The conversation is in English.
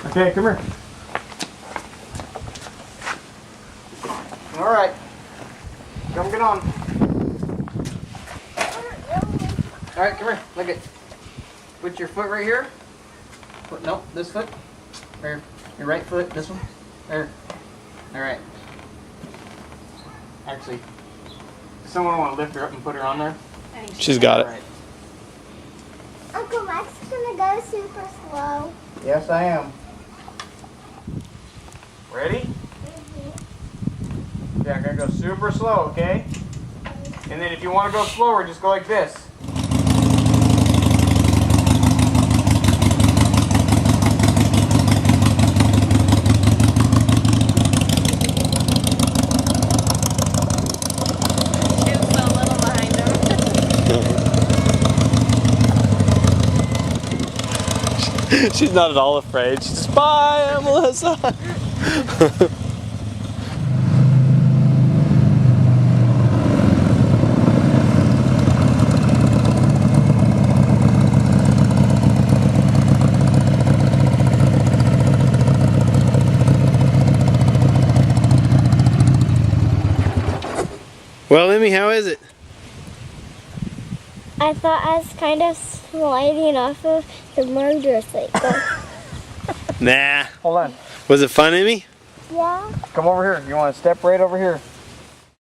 Okay, come here. All right. Come get on. All right, come here. Look at. Put your foot right here. Nope, this foot. There. Your right foot. This one. There. All right. Actually, does someone want to lift her up and put her on there? She's got it. All right. Uncle Mike's gonna go super slow. Yes, I am. Ready? Yeah, I'm gonna go super slow, okay? And then if you want to go slower, just go like this. She's so little behind him. She's not at all afraid. She's just, bye, Melissa. Well, Emmy, how is it? I thought I was kind of sliding off of the motorcycle. Nah. Hold on. Was it fun, Emmy? Yeah. Come over here. You want to step right over here?